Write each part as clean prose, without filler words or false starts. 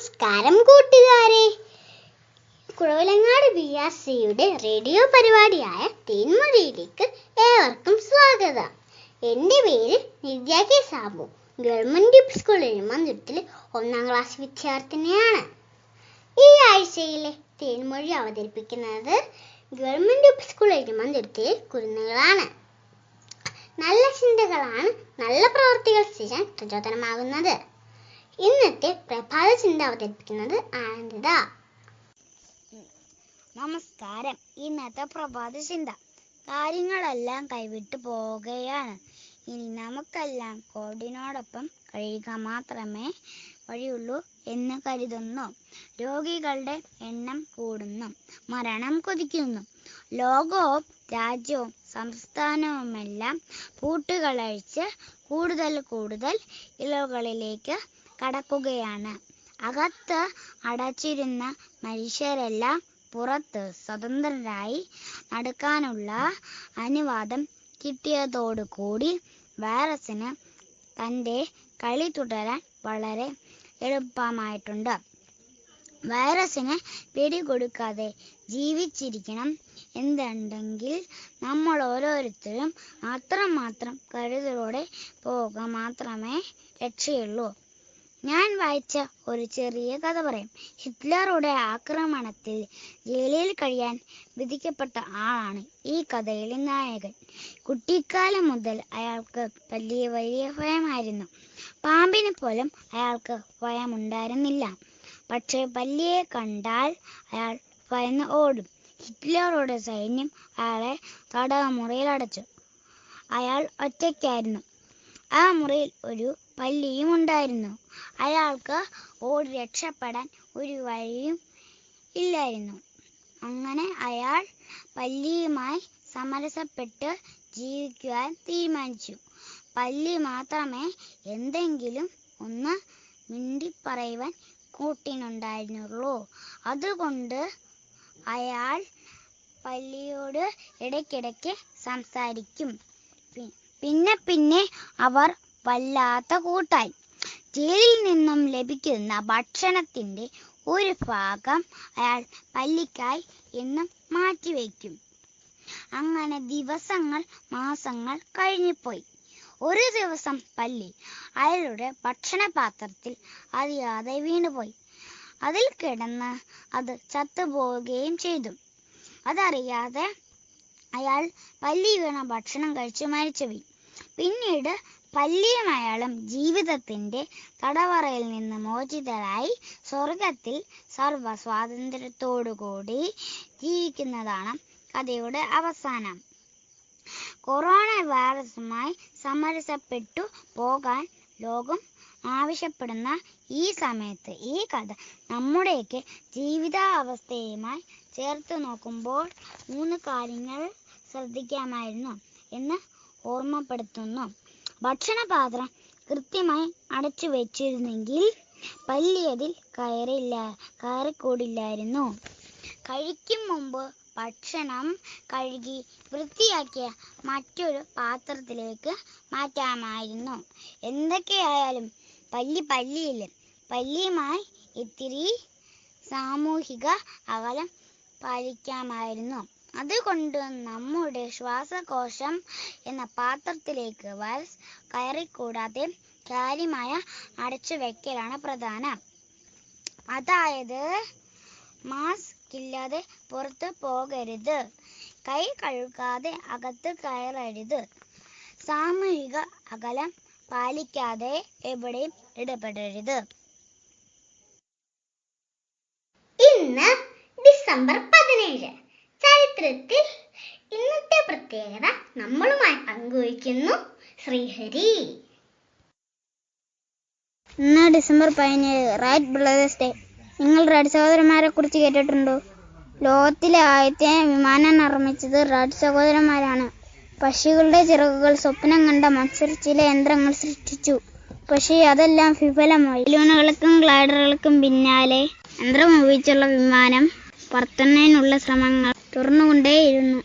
നമസ്കാരം കൂട്ടുകാരെ. കുഴവലങ്ങാട് BRCയുടെ റേഡിയോ പരിപാടിയായ തേൻമൊഴിയിലേക്ക് ഏവർക്കും സ്വാഗതം. എൻ്റെ പേര് Nithya K Sabu. Government school എഴുമന്തുരത്തിലെ 1ാം ക്ലാസ് വിദ്യാർത്ഥിനിയാണ്. ഈ ആഴ്ചയിലെ തേൻമൊഴി അവതരിപ്പിക്കുന്നത് ഗവൺമെന്റ് സ്കൂൾ എഴുമന്തുരത്തിലെ കുരുന്നുകളാണ്. നല്ല ചിന്തകളാണ് നല്ല പ്രവർത്തികൾ ചെയ്യാൻ പ്രചോദനമാകുന്നത്. ഇന്നത്തെ പ്രഭാത ചിന്ത അവതരിപ്പിക്കുന്നത് ആനന്ദിത. നമസ്കാരം. ഇന്നത്തെ പ്രഭാത ചിന്ത: കാര്യങ്ങളെല്ലാം കൈവിട്ടു പോവുകയാണ്. ഇനി നമുക്കെല്ലാം കോവിഡിനോടൊപ്പം കഴിയുക മാത്രമേ വഴിയുള്ളൂ എന്ന് കരുതുന്നു. രോഗികളുടെ എണ്ണം കൂടുന്നു, മരണം കുതിക്കുന്നു. ലോകവും രാജ്യവും സംസ്ഥാനവുമെല്ലാം പൂട്ടുകളഴിച്ച് കൂടുതൽ ഇലകളിലേക്ക് കടക്കുകയാണ്. അകത്ത് അടച്ചിരുന്ന മനുഷ്യരെല്ലാം പുറത്ത് സ്വതന്ത്രരായി നടക്കാനുള്ള അനുവാദം കിട്ടിയതോടുകൂടി വൈറസിന് തൻ്റെ കളി തുടരാൻ വളരെ എളുപ്പമായിട്ടുണ്ട്. വൈറസിന് പിടികൊടുക്കാതെ ജീവിച്ചിരിക്കണം എന്നുണ്ടെങ്കിൽ നമ്മൾ ഓരോരുത്തരും അത്രമാത്രം കരുതലോടെ പോവുക മാത്രമേ രക്ഷയുള്ളൂ. ഞാൻ വായിച്ച ഒരു ചെറിയ കഥ പറയാം. ഹിറ്റ്ലറുടെ ആക്രമണത്തിൽ ജയിലിൽ കഴിയാൻ വിധിക്കപ്പെട്ട ആളാണ് ഈ കഥയിലെ നായകൻ. കുട്ടിക്കാലം മുതൽ അയാൾക്ക് വലിയ ഭയമായിരുന്നു. പാമ്പിനെ പോലും അയാൾക്ക് ഭയമുണ്ടായിരുന്നില്ല. പക്ഷേ പല്ലിയെ കണ്ടാൽ അയാൾ ഭയന്ന് ഓടും. ഹിറ്റ്ലറുടെ സൈന്യം അയാളെ തടവമുറിയിൽ അടച്ചു. അയാൾ ഒറ്റയ്ക്കായിരുന്നു. ആ മുറിയിൽ ഒരു പല്ലിയും ഉണ്ടായിരുന്നു. അയാൾക്ക് ഓടി രക്ഷപ്പെടാൻ ഒരു വഴിയും ഇല്ലായിരുന്നു. അങ്ങനെ അയാൾ പല്ലിയുമായി സമരസപ്പെട്ട് ജീവിക്കുവാൻ തീരുമാനിച്ചു. പല്ലി മാത്രമേ എന്തെങ്കിലും ഒന്ന് മിണ്ടിപ്പറയുവാൻ കൂട്ടിനുണ്ടായിരുന്നുള്ളൂ. അതുകൊണ്ട് അയാൾ പല്ലിയോട് ഇടയ്ക്കിടയ്ക്ക് സംസാരിക്കും. പിന്നെ അവർ വല്ലാത്ത കൂട്ടായി. ജയിലിൽ നിന്നും ലഭിക്കുന്ന ഭക്ഷണത്തിന്റെ ഒരു ഭാഗം അയാൾ പല്ലിക്കായി എന്നും മാറ്റിവെക്കും. അങ്ങനെ ദിവസങ്ങൾ മാസങ്ങൾ കഴിഞ്ഞുപോയി. ഒരു ദിവസം പല്ലി അയാളുടെ ഭക്ഷണപാത്രത്തിൽ അറിയാതെ വീണുപോയി. അതിൽ കിടന്ന് അത് ചത്തുപോവുകയും ചെയ്തു. അതറിയാതെ അയാൾ പല്ലി വീണ ഭക്ഷണം കഴിച്ച് മരിച്ചുപോയി. പിന്നീട് പല്ലിയും അയാളും ജീവിതത്തിന്റെ തടവറയിൽ നിന്ന് മോചിതരായി സ്വർഗത്തിൽ സർവ സ്വാതന്ത്ര്യത്തോടുകൂടി ജീവിക്കുന്നതാണ് കഥയുടെ അവസാനം. കൊറോണ വൈറസുമായി സമരസപ്പെട്ടു പോകാൻ ലോകം ആവശ്യപ്പെടുന്ന ഈ സമയത്ത് ഈ കഥ നമ്മുടെയൊക്കെ ജീവിതാവസ്ഥയുമായി ചേർത്ത് നോക്കുമ്പോൾ 3 കാര്യങ്ങൾ ശ്രദ്ധിക്കാമായിരുന്നു എന്ന് ഓർമ്മപ്പെടുത്തുന്നു. ഭക്ഷണപാത്രം കൃത്യമായി അടച്ചു വെച്ചിരുന്നെങ്കിൽ പല്ലി അതിൽ കയറിക്കൂടില്ലായിരുന്നു. കഴിക്കും മുമ്പ് ഭക്ഷണം കഴുകി വൃത്തിയാക്കിയ മറ്റൊരു പാത്രത്തിലേക്ക് മാറ്റാമായിരുന്നു. എന്തൊക്കെയായാലും പല്ലിയില്ല. പല്ലിയുമായി ഇത്തിരി സാമൂഹിക അകലം പാലിക്കാമായിരുന്നു. അതുകൊണ്ട് നമ്മുടെ ശ്വാസകോശം എന്ന പാത്രത്തിലേക്ക് വൈറസ് കയറിക്കൂടാതെ കാര്യമായ അടച്ചു വെക്കലാണ് പ്രധാനം. അതായത് മാസ്ക് ഇല്ലാതെ പുറത്തു പോകരുത്, കൈ കഴുകാതെ അകത്ത് കയറരുത്, സാമൂഹിക അകലം പാലിക്കാതെ എവിടെയും ഇടപെടരുത്. ഇന്ന് ഡിസംബർ 17. ചരിത്രത്തിൽ ഇന്നത്തെ പ്രത്യേകത നമ്മളുമായി പങ്കുവയ്ക്കുന്നു ശ്രീഹരി. ഇന്ന് ഡിസംബർ 17, റൈറ്റ് ബ്രദേഴ്സ് ഡേ. നിങ്ങൾ റൈറ്റ് സഹോദരന്മാരെ കുറിച്ച് കേട്ടിട്ടുണ്ടോ? ലോകത്തിലെ ആദ്യത്തെ വിമാനം നിർമ്മിച്ചത് റൈറ്റ് സഹോദരന്മാരാണ്. പക്ഷികളുടെ ചിറകുകൾ സ്വപ്നം കണ്ട മനുഷ്യർ ചില യന്ത്രങ്ങൾ സൃഷ്ടിച്ചു. പക്ഷേ അതെല്ലാം വിഫലമായി. ബലൂണുകൾക്കും ഗ്ലൈഡറുകൾക്കും പിന്നാലെ യന്ത്രം ഉപയോഗിച്ചുള്ള വിമാനം പറത്തുന്നതിനുള്ള ശ്രമങ്ങൾ തുടർന്നുകൊണ്ടേയിരുന്നു.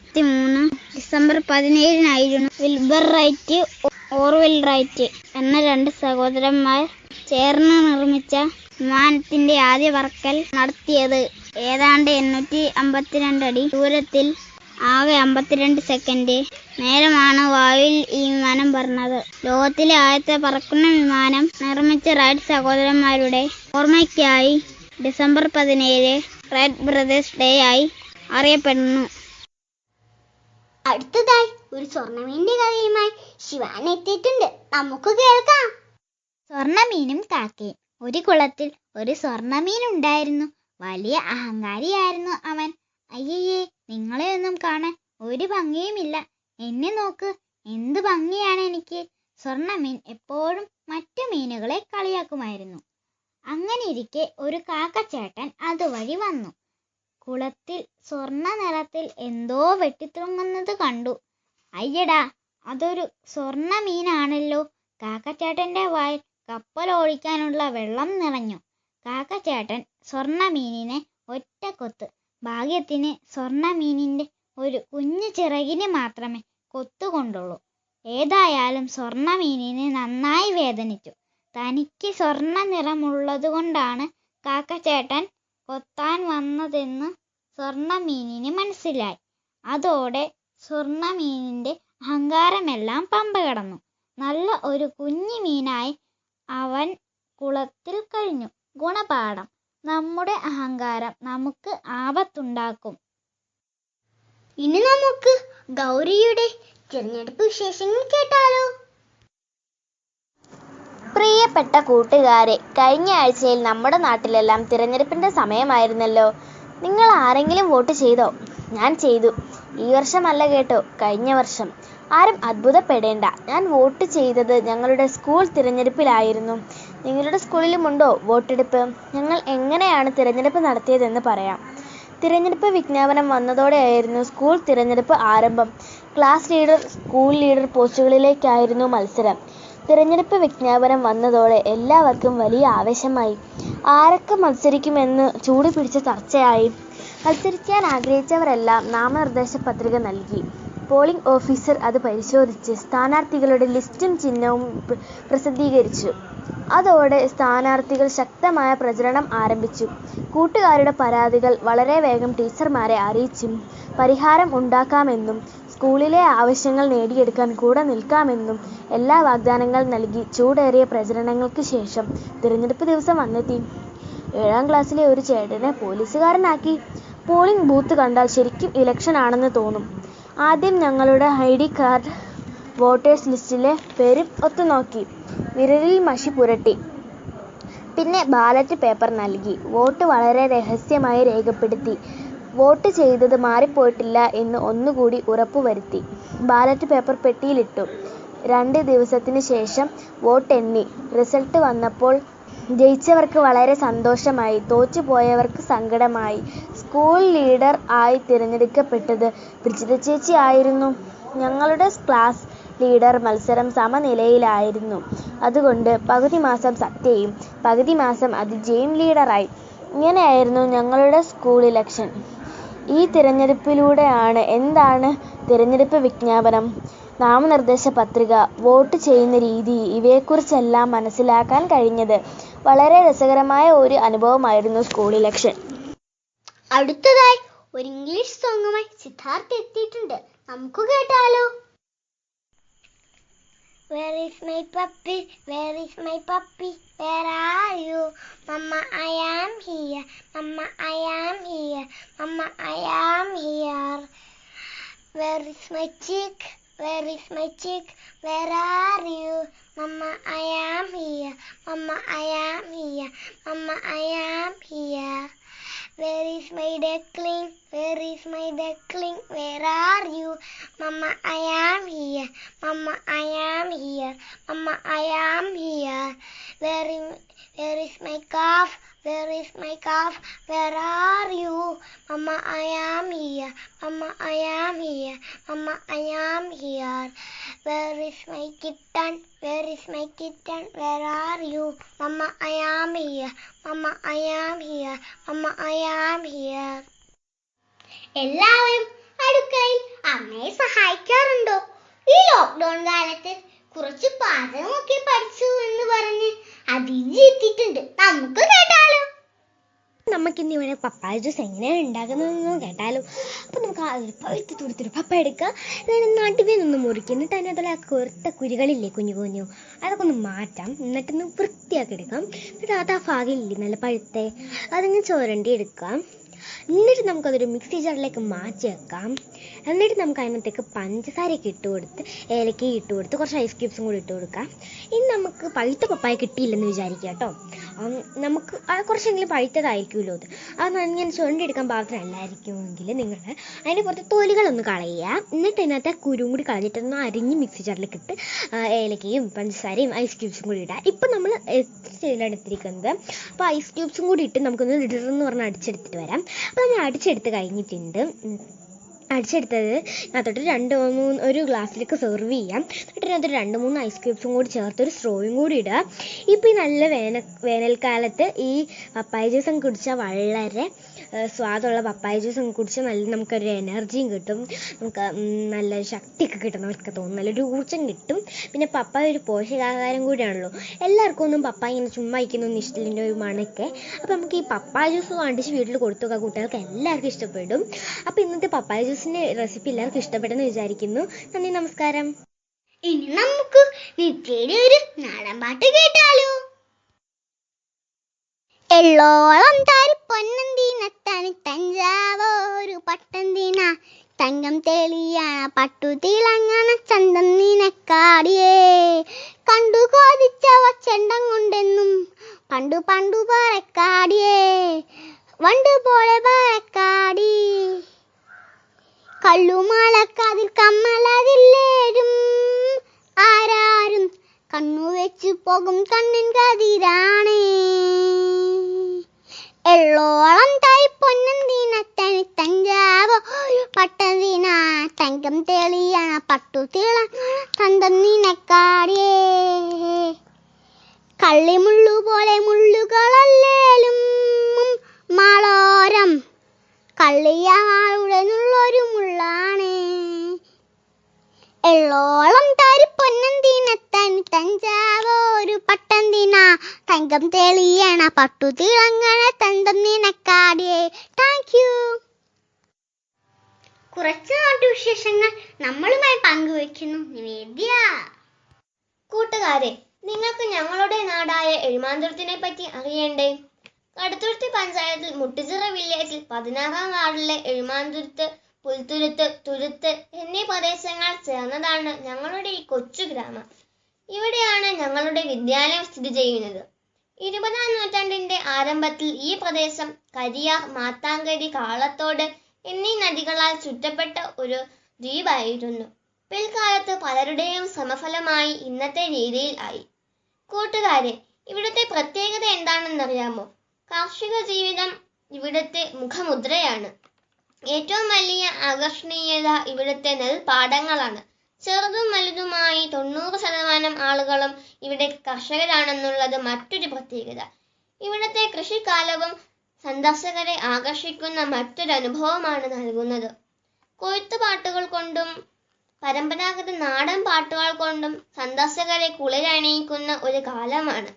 December 17 Wilbur Wright, Orville Wright എന്ന 2 സഹോദരന്മാർ ചേർന്ന് നിർമ്മിച്ച വിമാനത്തിന്റെ ആദ്യ പറക്കൽ നടത്തിയത്. ഏതാണ്ട് 852 അടി ദൂരത്തിൽ ആകെ 52 സെക്കൻഡ് നേരമാണ് വായുവിൽ ഈ വിമാനം പറന്നത്. ലോകത്തിലെ ആദ്യത്തെ പറക്കുന്ന വിമാനം നിർമ്മിച്ച റൈറ്റ് സഹോദരന്മാരുടെ ഓർമ്മയ്ക്കായി ഡിസംബർ 17 റൈറ്റ് ബ്രദേഴ്സ് ഡേ ആയി അറിയപ്പെടുന്നു. അടുത്തതായി ഒരു സ്വർണ്ണമീനിന്റെ കഥയുമായി ശിവാൻ എത്തിയിട്ടുണ്ട്. നമുക്ക് കേൾക്കാം. സ്വർണ്ണമീനും കാക്കയും. ഒരു കുളത്തിൽ ഒരു സ്വർണ്ണമീൻ ഉണ്ടായിരുന്നു. വലിയ അഹങ്കാരിയായിരുന്നു അവൻ. അയ്യേ, നിങ്ങളെ ഒന്നും കാണാൻ ഒരു ഭംഗിയുമില്ല. എന്നെ നോക്ക്, എന്ത് ഭംഗിയാണ് എനിക്ക്. സ്വർണ്ണമീൻ എപ്പോഴും മറ്റു മീനുകളെ കളിയാക്കുമായിരുന്നു. അങ്ങനെയിരിക്കെ ഒരു കാക്കച്ചേട്ടൻ അതുവഴി വന്നു. കുളത്തിൽ സ്വർണ്ണ നിറത്തിൽ എന്തോ വെട്ടിത്തിളങ്ങുന്നത് കണ്ടു. അയ്യടാ, അതൊരു സ്വർണ്ണ മീനാണല്ലോ. കാക്കച്ചേട്ടന്റെ വായിൽ കപ്പലോടിക്കാനുള്ള വെള്ളം നിറഞ്ഞു. കാക്കച്ചേട്ടൻ സ്വർണ്ണ മീനിനെ ഒറ്റ കൊത്ത്. ഭാഗ്യത്തിന് സ്വർണ്ണ മീനിന്റെ ഒരു കുഞ്ഞു ചിറകിന് മാത്രമേ കൊത്തുകൊണ്ടുള്ളൂ. ഏതായാലും സ്വർണ്ണ മീനിന് നന്നായി വേദനിച്ചു. തനിക്ക് സ്വർണ്ണ നിറമുള്ളതുകൊണ്ടാണ് കാക്കച്ചേട്ടൻ കൊത്താൻ വന്നതെന്ന് സ്വർണ്ണ മീനിന് മനസ്സിലായി. അതോടെ സ്വർണ്ണ മീനിന്റെ അഹങ്കാരമെല്ലാം പമ്പ കടന്നു. നല്ല ഒരു കുഞ്ഞു മീനായി അവൻ കുളത്തിൽ കഴിഞ്ഞു. ഗുണപാഠം: നമ്മുടെ അഹങ്കാരം നമുക്ക് ആപത്തുണ്ടാക്കും. ഇനി നമുക്ക് ഗൗരിയുടെ തിരഞ്ഞെടുപ്പ് വിശേഷങ്ങൾ കേട്ടാലോ? പ്രിയപ്പെട്ട കൂട്ടുകാരെ, കഴിഞ്ഞ ആഴ്ചയിൽ നമ്മുടെ നാട്ടിലെല്ലാം തിരഞ്ഞെടുപ്പിന്റെ സമയമായിരുന്നല്ലോ. നിങ്ങൾ ആരെങ്കിലും വോട്ട് ചെയ്തോ? ഞാൻ ചെയ്തു. ഈ വർഷമല്ല കേട്ടോ, കഴിഞ്ഞ വർഷം. ആരും അത്ഭുതപ്പെടേണ്ട, ഞാൻ വോട്ട് ചെയ്തത് ഞങ്ങളുടെ സ്കൂൾ തിരഞ്ഞെടുപ്പിലായിരുന്നു. നിങ്ങളുടെ സ്കൂളിലുമുണ്ടോ വോട്ടെടുപ്പ്? ഞങ്ങൾ എങ്ങനെയാണ് തിരഞ്ഞെടുപ്പ് നടത്തിയതെന്ന് പറയാം. തിരഞ്ഞെടുപ്പ് വിജ്ഞാപനം വന്നതോടെയായിരുന്നു സ്കൂൾ തിരഞ്ഞെടുപ്പ് ആരംഭം. ക്ലാസ് ലീഡർ, സ്കൂൾ ലീഡർ പോസ്റ്റുകളിലേക്കായിരുന്നു മത്സരം. തിരഞ്ഞെടുപ്പ് വിജ്ഞാപനം വന്നതോടെ എല്ലാവർക്കും വലിയ ആവേശമായി. ആരൊക്കെ മത്സരിക്കുമെന്ന് ചൂടുപിടിച്ച ചർച്ചയായി. മത്സരിക്കാൻ ആഗ്രഹിച്ചവരെല്ലാം നാമനിർദ്ദേശ പത്രിക നൽകി. പോളിംഗ് ഓഫീസർ അത് പരിശോധിച്ച് സ്ഥാനാർത്ഥികളുടെ ലിസ്റ്റും ചിഹ്നവും പ്രസിദ്ധീകരിച്ചു. അതോടെ സ്ഥാനാർത്ഥികൾ ശക്തമായ പ്രചരണം ആരംഭിച്ചു. കൂട്ടുകാരുടെ പരാതികൾ വളരെ വേഗം ടീച്ചർമാരെ അറിയിച്ചും പരിഹാരം ഉണ്ടാക്കാമെന്നും സ്കൂളിലെ ആവശ്യങ്ങൾ നേടിയെടുക്കാൻ കൂടെ നിൽക്കാമെന്നും എല്ലാ വാഗ്ദാനങ്ങൾ നൽകി ചൂടേറിയ പ്രചരണങ്ങൾക്ക് ശേഷം തിരഞ്ഞെടുപ്പ് ദിവസം വന്നെത്തി. 7ാം ക്ലാസ്സിലെ ഒരു ചേട്ടനെ പോലീസുകാരനാക്കി. പോളിംഗ് ബൂത്ത് കണ്ടാൽ ശരിക്കും ഇലക്ഷൻ ആണെന്ന് തോന്നും. ആദ്യം ഞങ്ങളുടെ ID കാർഡ് വോട്ടേഴ്സ് ലിസ്റ്റിലെ പേര് ഒത്തുനോക്കി. വിരലിൽ മഷി പുരട്ടി. പിന്നെ ബാലറ്റ് പേപ്പർ നൽകി. വോട്ട് വളരെ രഹസ്യമായി രേഖപ്പെടുത്തി. വോട്ട് ചെയ്തത് മാറിപ്പോയിട്ടില്ല എന്ന് ഒന്നുകൂടി ഉറപ്പുവരുത്തി. Ballot paper പെട്ടിയിലിട്ടു. 2 ദിവസത്തിന് ശേഷം വോട്ട് എണ്ണി. റിസൾട്ട് വന്നപ്പോൾ ജയിച്ചവർക്ക് വളരെ സന്തോഷമായി, തോറ്റുപോയവർക്ക് സങ്കടമായി. സ്കൂൾ ലീഡർ ആയി തിരഞ്ഞെടുക്കപ്പെട്ടത് ബ്രിജിത ചേച്ചി ആയിരുന്നു. ഞങ്ങളുടെ ക്ലാസ് ലീഡർ മത്സരം സമനിലയിലായിരുന്നു. അതുകൊണ്ട് പകുതി മാസം സത്യയും പകുതി മാസം അതിജയും ലീഡറായി. ഇങ്ങനെയായിരുന്നു ഞങ്ങളുടെ സ്കൂൾ ഇലക്ഷൻ. ഈ തിരഞ്ഞെടുപ്പിലൂടെയാണ് എന്താണ് തിരഞ്ഞെടുപ്പ് വിജ്ഞാപനം, നാമനിർദ്ദേശ പത്രിക, വോട്ട് ചെയ്യുന്ന രീതി ഇവയെക്കുറിച്ചെല്ലാം മനസ്സിലാക്കാൻ കഴിഞ്ഞത്. വളരെ രസകരമായ ഒരു അനുഭവമായിരുന്നു സ്കൂൾ ഇലക്ഷൻ. അടുത്തതായി ഒരു ഇംഗ്ലീഷ് സോങ്ങുമായി സിദ്ധാർത്ഥ് എത്തിയിട്ടുണ്ട്. നമുക്ക് കേട്ടാലോ? Where is my puppy? Where is my puppy? Where are you? Mama, I am here. Mama, I am here. Mama, I am here. Where is my chick? Where is my chick? Where are you? Mama, I am here. Mama, I am here. Mama, I am here. Where is my duckling? Where is my duckling? Where are you? Mama, I am here. Mama, I am here. Mama, I am here. Where is my calf? Where is my calf? Where are you? Mama, I am here. Mama, I am here. Mama, I am here. Where is my kitten? Where is my kitten? Where are you? Mama, I am here. Mama, I am here. Mama, I am here. എല്ലാവരും അടുക്കളയിൽ അമ്മയെ സഹായിക്കാറുണ്ടോ? ഈ lockdown കാലത്ത് കുറച്ച് പാചകമൊക്കെ പഠിച്ചു എന്ന് പറഞ്ഞ് അതിഥി എത്തിയിട്ടുണ്ട്. നമുക്ക് കേട്ടാലോ? നമുക്കിന്ന് ഇവിടെ പപ്പായ ജ്യൂസ് എങ്ങനെയാണ് ഉണ്ടാക്കുന്നതെന്ന് കേട്ടാലോ? അപ്പം നമുക്ക് ഒരു പഴുത്ത് തുടുത്തൊരു പപ്പായ എടുക്കുക. എന്നിട്ട് നടുവേ നിന്ന് മുറിക്കുക. എന്നിട്ട് അതിനകത്തുള്ള ആ കുറുത്ത കുരുകളില്ലേ, കുഞ്ഞു കുഞ്ഞു, അതൊക്കെ ഒന്ന് മാറ്റാം. എന്നിട്ടൊന്ന് വൃത്തിയാക്കി എടുക്കാം. എന്നിട്ട് അത് ആ ഭാഗമില്ലേ നല്ല പഴുത്തേ, അതിങ്ങനെ ചുരണ്ടി എടുക്കാം. എന്നിട്ട് നമുക്കതൊരു മിക്സി ജാറിലേക്ക് മാറ്റി വെക്കാം. എന്നിട്ട് നമുക്ക് അതിനകത്തേക്ക് പഞ്ചസാരയൊക്കെ ഇട്ട് കൊടുത്ത്, ഏലക്കയും ഇട്ട് കൊടുത്ത്, കുറച്ച് ഐസ് ക്യൂബ്സും കൂടി ഇട്ട് കൊടുക്കാം. ഇനി നമുക്ക് പഴുത്ത പപ്പായ കിട്ടിയില്ലെന്ന് വിചാരിക്കുക കേട്ടോ. നമുക്ക് കുറച്ചെങ്കിലും പഴുത്തതായിരിക്കുമല്ലോ അത് ഇങ്ങനെ ചുരണ്ടെടുക്കാൻ പാകത്തിനല്ലായിരിക്കുമെങ്കിൽ നിങ്ങൾ അതിൻ്റെ പുറത്ത് തൊലികളൊന്ന് കളയുക. എന്നിട്ട് അതിനകത്ത് ആ കുരുവും കൂടി കളഞ്ഞിട്ടൊന്ന് അരിഞ്ഞ് മിക്സി ജാറിലേക്ക് ഇട്ട് ഏലക്കയും പഞ്ചസാരയും ഐസ് ക്യൂബ്സും കൂടി ഇടുക. ഇപ്പം നമ്മൾ എടുത്തിരിക്കുന്നത്. അപ്പോൾ ഐസ് ക്യൂബ്സും കൂടി ഇട്ട് നമുക്കൊന്ന് ഇടർന്ന് പറഞ്ഞ് അടിച്ചെടുത്തിട്ട് വരാം. അപ്പോൾ നമ്മൾ അടിച്ചെടുത്ത് കഴിഞ്ഞിട്ടുണ്ട്. അടിച്ചെടുത്തത് അതിനകത്തോട്ട് ഒരു ഗ്ലാസ്സിലേക്ക് സെർവ് ചെയ്യാം. എന്നിട്ട് അതിനകത്ത് 2-3 ഐസ് ക്യൂബ്സും കൂടി ചേർത്ത് ഒരു സ്ട്രോയും കൂടി ഇടുക. ഇപ്പോൾ ഈ നല്ല വേനൽക്കാലത്ത് ഈ പപ്പായ ജ്യൂസും കുടിച്ചാൽ വളരെ സ്വാദുള്ള പപ്പായ ജ്യൂസും കുടിച്ചാൽ നമുക്കൊരു എനർജിയും കിട്ടും. നമുക്ക് നല്ല ശക്തിയൊക്കെ കിട്ടും. നമുക്ക് തോന്നും നല്ലൊരു ഊർജ്ജം കിട്ടും. പിന്നെ പപ്പായ ഒരു പോഷകാഹാരം കൂടിയാണല്ലോ. എല്ലാവർക്കും ഒന്നും പപ്പായ ഇങ്ങനെ ചുമ്മാ ഇരിക്കുന്നൊന്നും ഇഷ്ടമില്ല, ഒരു മണക്കെ. അപ്പോൾ നമുക്ക് ഈ പപ്പായ ജ്യൂസ് വാങ്ങിച്ച് വീട്ടിൽ കൊടുത്തു നോക്കാം. കുട്ടികൾക്ക് എല്ലാവർക്കും ഇഷ്ടപ്പെടും. അപ്പോൾ ഇന്നത്തെ പപ്പായ ജ്യൂസിൻ്റെ റെസിപ്പി എല്ലാവർക്കും ഇഷ്ടപ്പെട്ടെന്ന് വിചാരിക്കുന്നു. നന്ദി, നമസ്കാരം. ഇനി നമുക്ക് നിത്യയുടെ ഒരു നാടൻ പാട്ട് കേട്ടാലോ? എള്ളോളം താരി പൊന്നന്തിനത്തനി തഞ്ചാവൂരു പട്ടന്തിന തങ്കം തെളിയണ പട്ടു തിളങ്ങണ ചന്തം നിനക്കാടിയേ കണ്ടു കോതിച്ചവ ചെണ്ടം കൊണ്ടെന്നും പണ്ടു പണ്ടു പറക്കാടിയേ വണ്ടു പോലെ പറക്കാടി കള്ളുമാളക്കാതിൽ കമ്മലതില്ലേരും ആരാരും കണ്ണു വെച്ചു പോകും കണ്ണിൻ കതിരാണേ എള്ളോളം തായി പൊന്നന്തിനത്തനി തഞ്ചാവോ പട്ടന്തിന തങ്കം തെളിയണ പട്ടു തിളങ്ങണ ചന്തം നിനക്കാടിയേ കള്ളിമുള്ളു പോലെ മുള്ളുകളല്ലേലും മാളോരം കള്ളിയാളുടെ നുള്ളൊരു മുള്ളാണ് എള്ളോളം താരി പൊന്നന്തിനത്തനി തഞ്ചാവൂരു പട്ടന്തിന തങ്കം തെളിയണ പട്ടു തിളങ്ങണ തന്തം നിനക്കാടിയേ. Thank you. കുറച്ച് നാട്ടുവിശേഷങ്ങൾ നമ്മളുമായി പങ്കുവയ്ക്കുന്നു നിവേദ്യ. കൂട്ടുകാരെ, നിങ്ങൾക്ക് ഞങ്ങളുടെ നാടായ എഴുമാന്തുരത്തിനെ പറ്റി അറിയണ്ടേ? കടുത്തുരുത്തി പഞ്ചായത്തിൽ മുട്ടുചിറ വില്ലേജിൽ 16-ാം വാർഡിലെ എഴുമാന്തുരുത്ത്, പുൽത്തുരുത്ത്, തുരുത്ത് എന്നീ പ്രദേശങ്ങൾ ചേർന്നതാണ് ഞങ്ങളുടെ ഈ കൊച്ചു ഗ്രാമം. ഇവിടെയാണ് ഞങ്ങളുടെ വിദ്യാലയം സ്ഥിതി ചെയ്യുന്നത്. 20-ാം നൂറ്റാണ്ടിന്റെ ആരംഭത്തിൽ ഈ പ്രദേശം കരിയാർ, മാത്താങ്കരി, കാളത്തോട് എന്നീ നദികളാൽ ചുറ്റപ്പെട്ട ഒരു ദ്വീപായിരുന്നു. പിൽക്കാലത്ത് പലരുടെയും സമഫലമായി ഇന്നത്തെ രീതിയിൽ ആയി. കൂട്ടുകാരെ, ഇവിടുത്തെ പ്രത്യേകത എന്താണെന്നറിയാമോ? കാർഷിക ജീവിതം ഇവിടുത്തെ മുഖമുദ്രയാണ്. ഏറ്റവും വലിയ ആകർഷണീയത ഇവിടുത്തെ നെൽപ്പാടങ്ങളാണ്. ചെറുതും വലുതുമായി 90% ആളുകളും ഇവിടെ കർഷകരാണെന്നുള്ളത് മറ്റൊരു പ്രത്യേകത. ഇവിടുത്തെ കൃഷിക്കാലവും സന്ദർശകരെ ആകർഷിക്കുന്ന മറ്റൊരു അനുഭവമാണ് നൽകുന്നത്. കൊയ്ത്തുപാട്ടുകൾ കൊണ്ടും പരമ്പരാഗത നാടൻ പാട്ടുകൾ കൊണ്ടും സന്ദർശകരെ കുളിരണിയിക്കുന്ന ഒരു കാലമാണ്.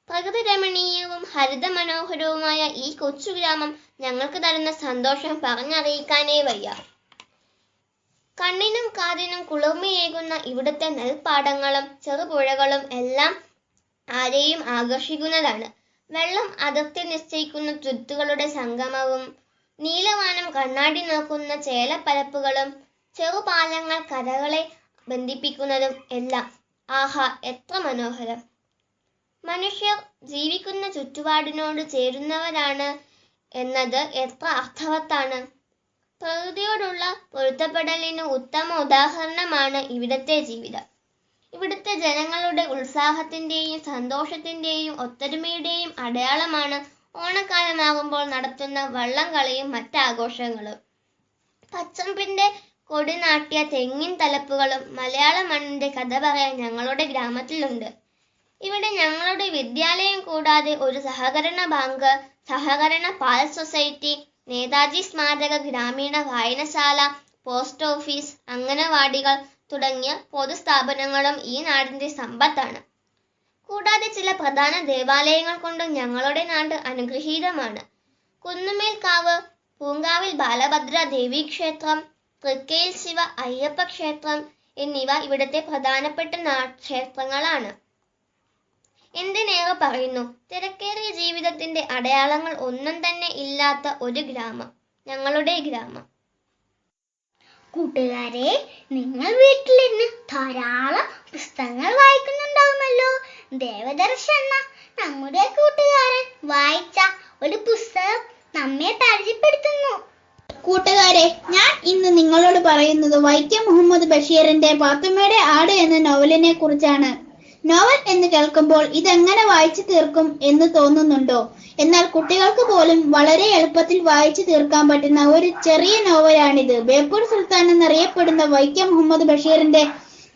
പ്രകൃതി രമണീയവും ഹരിത മനോഹരവുമായ ഈ കൊച്ചു ഗ്രാമം ഞങ്ങൾക്ക് തരുന്ന സന്തോഷം പറഞ്ഞറിയിക്കാനേ വയ്യ. കണ്ണിനും കാതിനും കുളിർമയേകുന്ന ഇവിടുത്തെ നെൽപ്പാടങ്ങളും ചെറുപുഴകളും എല്ലാം ആരെയും ആകർഷിക്കുന്നതാണ്. വെള്ളം അതിർത്തി നിശ്ചയിക്കുന്ന തുരുത്തുകളുടെ സംഗമവും നീലവാനം കണ്ണാടി നോക്കുന്ന ചേലപ്പരപ്പുകളും ചെറുപാലങ്ങൾ കരകളെ ബന്ധിപ്പിക്കുന്നതും എല്ലാം ആഹാ, എത്ര മനോഹരം! മനുഷ്യർ ജീവിക്കുന്ന ചുറ്റുപാടിനോട് ചേരുന്നവരാണ് എന്നത് എത്ര അർത്ഥവത്താണ്. പ്രകൃതിയോടുള്ള പൊരുത്തപ്പെടലിന് ഉത്തമ ഉദാഹരണമാണ് ഇവിടുത്തെ ജീവിതം. ഇവിടുത്തെ ജനങ്ങളുടെ ഉത്സാഹത്തിന്റെയും സന്തോഷത്തിന്റെയും ഒത്തൊരുമയുടെയും അടയാളമാണ് ഓണക്കാലമാകുമ്പോൾ നടത്തുന്ന വള്ളംകളിയും മറ്റാഘോഷങ്ങളും. പച്ചമ്പിന്റെ കൊടിനാട്ടിയ തെങ്ങിൻ തലപ്പുകളും മലയാള മണ്ണിന്റെ കഥ പറയാൻ ഞങ്ങളുടെ ഗ്രാമത്തിലുണ്ട്. ഇവിടെ ഞങ്ങളുടെ വിദ്യാലയം കൂടാതെ ഒരു സഹകരണ ബാങ്ക്, സഹകരണ പാൽ സൊസൈറ്റി, നേതാജി സ്മാരക ഗ്രാമീണ വായനശാല, പോസ്റ്റ് ഓഫീസ്, അംഗനവാടികൾ തുടങ്ങിയ പൊതുസ്ഥാപനങ്ങളും ഈ നാടിന്റെ സമ്പത്താണ്. കൂടാതെ ചില പ്രധാന ദേവാലയങ്ങൾ കൊണ്ടും ഞങ്ങളുടെ നാട് അനുഗ്രഹീതമാണ്. കുന്നുമേൽക്കാവ്, പൂങ്കാവിൽ ബാലഭദ്ര ദേവീക്ഷേത്രം, തൃക്കയിൽ ശിവ അയ്യപ്പ ക്ഷേത്രം എന്നിവ ഇവിടുത്തെ പ്രധാനപ്പെട്ട ക്ഷേത്രങ്ങളാണ്. എന്തിനേറെ പറയുന്നു, തിരക്കേറിയ ജീവിതത്തിന്റെ അടയാളങ്ങൾ ഒന്നും തന്നെ ഇല്ലാത്ത ഒരു ഗ്രാമം ഞങ്ങളുടെ ഗ്രാമം. കൂട്ടുകാരെ, നിങ്ങൾ വീട്ടിലിരുന്ന് ധാരാളം പുസ്തകങ്ങൾ വായിക്കുന്നുണ്ടാവുമല്ലോ. ദേവദർശ എന്ന നമ്മുടെ കൂട്ടുകാരൻ വായിച്ച ഒരു പുസ്തകം നമ്മെ പരിചയപ്പെടുത്തുന്നു. കൂട്ടുകാരെ, ഞാൻ ഇന്ന് നിങ്ങളോട് പറയുന്നത് വൈക്കം മുഹമ്മദ് ബഷീറിന്റെ പാത്തുമ്മയുടെ ആട് എന്ന നോവലിനെ കുറിച്ചാണ്. നോവൽ എന്ന് കേൾക്കുമ്പോൾ ഇതെങ്ങനെ വായിച്ചു തീർക്കും എന്ന് തോന്നുന്നുണ്ടോ? എന്നാൽ കുട്ടികൾക്ക് പോലും വളരെ എളുപ്പത്തിൽ വായിച്ചു തീർക്കാൻ പറ്റുന്ന ഒരു ചെറിയ നോവലാണിത്. ബേപ്പൂർ സുൽത്താൻ എന്നറിയപ്പെടുന്ന വൈക്കം മുഹമ്മദ് ബഷീറിന്റെ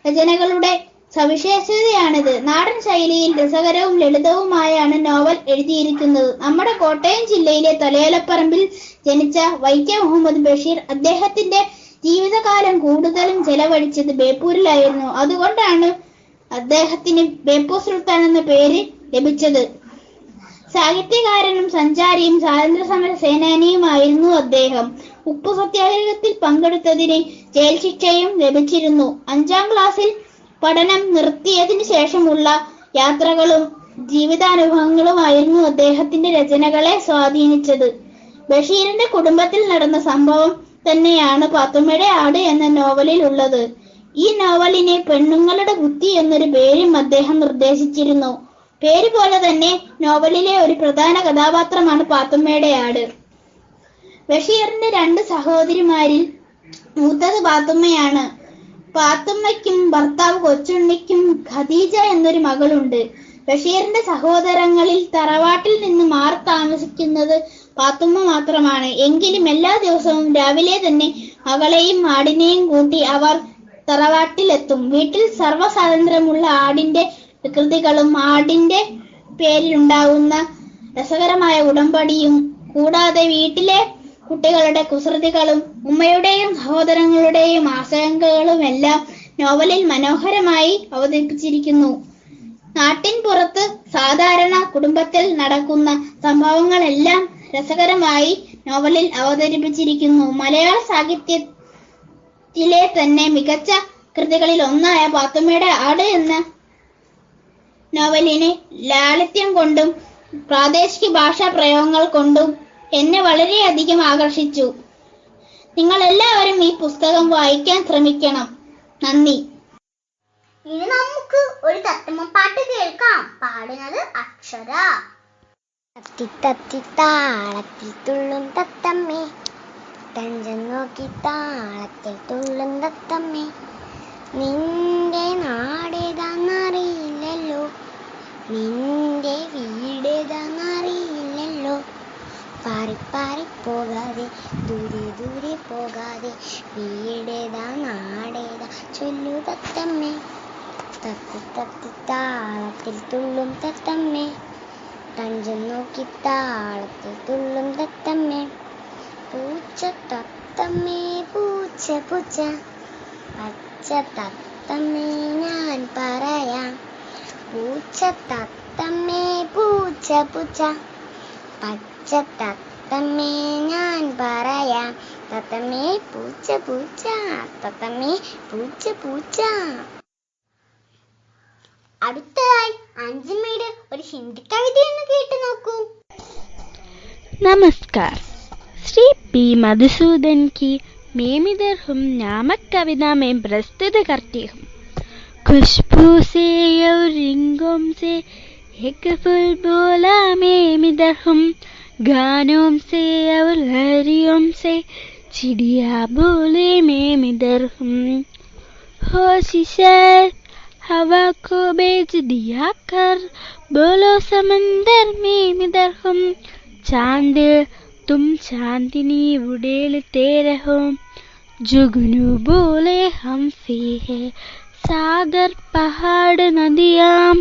രചനകളുടെ സവിശേഷതയാണിത്. നാടൻ ശൈലിയിൽ രസകരവും ലളിതവുമായാണ് നോവൽ എഴുതിയിരിക്കുന്നത്. നമ്മുടെ കോട്ടയം ജില്ലയിലെ തലയോലപ്പറമ്പിൽ ജനിച്ച വൈക്കം മുഹമ്മദ് ബഷീർ അദ്ദേഹത്തിന്റെ ജീവിതകാലം കൂടുതലും ചെലവഴിച്ചത് ബേപ്പൂരിലായിരുന്നു. അതുകൊണ്ടാണ് അദ്ദേഹത്തിന് ബേപ്പൂർ സുൽത്താൻ എന്ന പേര് ലഭിച്ചത്. സാഹിത്യകാരനും സഞ്ചാരിയും സ്വാതന്ത്ര്യ സമര സേനാനിയുമായിരുന്നു അദ്ദേഹം. ഉപ്പു സത്യാഗ്രഹത്തിൽ പങ്കെടുത്തതിന് ജയിൽ ശിക്ഷയും ലഭിച്ചിരുന്നു. 5ാം ക്ലാസ്സിൽ പഠനം നിർത്തിയതിനു ശേഷമുള്ള യാത്രകളും ജീവിതാനുഭവങ്ങളുമായിരുന്നു അദ്ദേഹത്തിന്റെ രചനകളെ സ്വാധീനിച്ചത്. ബഷീറിന്റെ കുടുംബത്തിൽ നടന്ന സംഭവം തന്നെയാണ് പാത്തുമ്മയുടെ ആട് എന്ന നോവലിൽ ഉള്ളത്. ഈ നോവലിനെ പെണ്ണുങ്ങളുടെ ബുദ്ധി എന്നൊരു പേരും അദ്ദേഹം നിർദ്ദേശിച്ചിരുന്നു. പേര് പോലെ തന്നെ നോവലിലെ ഒരു പ്രധാന കഥാപാത്രമാണ് പാത്തുമ്മയുടെ ആട്. ബഷീറിന്റെ 2 സഹോദരിമാരിൽ മൂത്തത് പാത്തുമ്മയാണ്. പാത്തുമ്മയ്ക്കും ഭർത്താവ് കൊച്ചുണ്ണിക്കും ഖദീജ എന്നൊരു മകളുണ്ട്. ബഷീറിന്റെ സഹോദരങ്ങളിൽ തറവാട്ടിൽ നിന്ന് മാറി താമസിക്കുന്നത് പാത്തുമ്മ മാത്രമാണ്. എങ്കിലും എല്ലാ ദിവസവും രാവിലെ തന്നെ മകളെയും ആടിനെയും കൂട്ടി അവർ തറവാട്ടിലെത്തും. വീട്ടിൽ സർവ്വസ്വാതന്ത്ര്യമുള്ള ആടിന്റെ വികൃതികളും ആടിന്റെ പേരിലുണ്ടാകുന്ന രസകരമായ ഉടമ്പടിയും കൂടാതെ വീട്ടിലെ കുട്ടികളുടെ കുസൃതികളും ഉമ്മയുടെയും സഹോദരങ്ങളുടെയും ആശങ്കകളും എല്ലാം നോവലിൽ മനോഹരമായി അവതരിപ്പിച്ചിരിക്കുന്നു. നാട്ടിൻ പുറത്ത് സാധാരണ കുടുംബത്തിൽ നടക്കുന്ന സംഭവങ്ങളെല്ലാം രസകരമായി നോവലിൽ അവതരിപ്പിച്ചിരിക്കുന്നു. മലയാള സാഹിത്യത്തിലെ തന്നെ മികച്ച കൃതികളിൽ ഒന്നായ പാത്തുമ്മയുടെ ആട് എന്ന നോവലിനെ ലാളിത്യം കൊണ്ടും പ്രാദേശിക ഭാഷാ പ്രയോഗങ്ങൾ കൊണ്ടും എന്നെ വളരെയധികം ആകർഷിച്ചു. നിങ്ങൾ എല്ലാവരും ഈ പുസ്തകം വായിക്കാൻ ശ്രമിക്കണം. നന്ദി. ഇനി നമുക്ക് ഒരു തത്തമ്മ പാട്ട് കേൾക്കാം. പാടുന്നത് അക്ഷര. തത്തി തത്തി താളത്തിൽ തുള്ളും തത്തമ്മേ, തഞ്ചം നോക്കി താളത്തിൽ തുള്ളും തത്തമ്മേ, നിന്റെ നാടേതാന്നറിയില്ലല്ലോ, നിന്റെ വീടേതാന്നറിയില്ലല്ലോ, പാറി പാറി പോകാതെ ദൂരെ ദൂരെ പോകാതെ വീടേതാ നാടേതാ ചൊല്ലു തത്തമ്മേ, തത്തി തത്തി താളത്തിൽ തുള്ളും തത്തമ്മേ, തഞ്ചം നോക്കി താളത്തിൽ തുള്ളും തത്തമ്മേ, പൂച്ച തത്തമ്മേ പൂച്ച പൂച്ച, പച്ച തത്തമ്മേ ഞാൻ പറയാം, പൂച്ച തത്തമ്മേ പൂച്ച പൂച്ച, പച്ച തത്തമ്മേ ഞാൻ പറയാം, തത്തമ്മേ പൂച്ച പൂച്ച, തത്തമ്മേ പൂച്ച പൂച്ച. അടുത്തതായി അഞ്ജമ്മയുടെ ഒരു ഹിന്ദി കവിതയൊന്ന് കേട്ടു നോക്കൂ. नमस्कार. श्री पी मधुसूदन की मेमिदर हम नामक कविता में प्रस्तुत करती हूँ. खुशबू से और रिंगों से एक फूल बोला मेमिदर हम, गानों से और हरियों से चिड़िया बोले मेमिदर हम, होशियार हवा को बेच दिया कर बोलो समंदर मेमिदर हम, चांद तुम चांदनी उड़ेलते रहो, जुगनू बोले हमसे है, सागर पहाड़ नदियाँ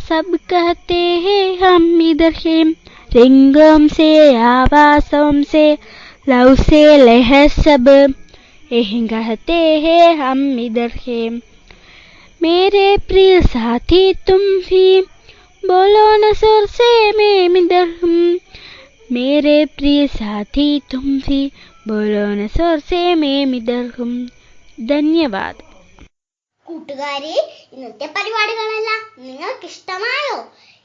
सब कहते हैं हम इधर हैं, रिंगों से आवाज़ों से लव से लहर सब यहीं कहते हैं हम इधर हैं। मेरे प्रिय साथी तुम भी बोलो न जोर से मैं इधर हूँ। मेरे प्रिय साथी तुम भी बोलो न जोर से मैं इधर हूँ। धन्यवाद. കൂട്ടുകാരെ, ഇന്നത്തെ പരിപാടികളെല്ലാം നിങ്ങൾക്ക് ഇഷ്ടമായോ?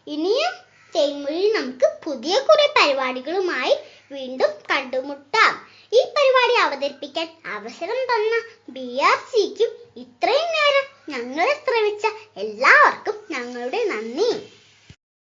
ഇനിയും തേൻമൊഴി നമുക്ക് പുതിയ കുറെ പരിപാടികളുമായി വീണ്ടും കണ്ടുമുട്ടാം. ഈ പരിപാടി അവതരിപ്പിക്കാൻ അവസരം തന്ന BRCക്കും ഇത്രയും നേരം ഞങ്ങളെ ശ്രവിച്ച എല്ലാവർക്കും ഞങ്ങളുടെ നന്ദി.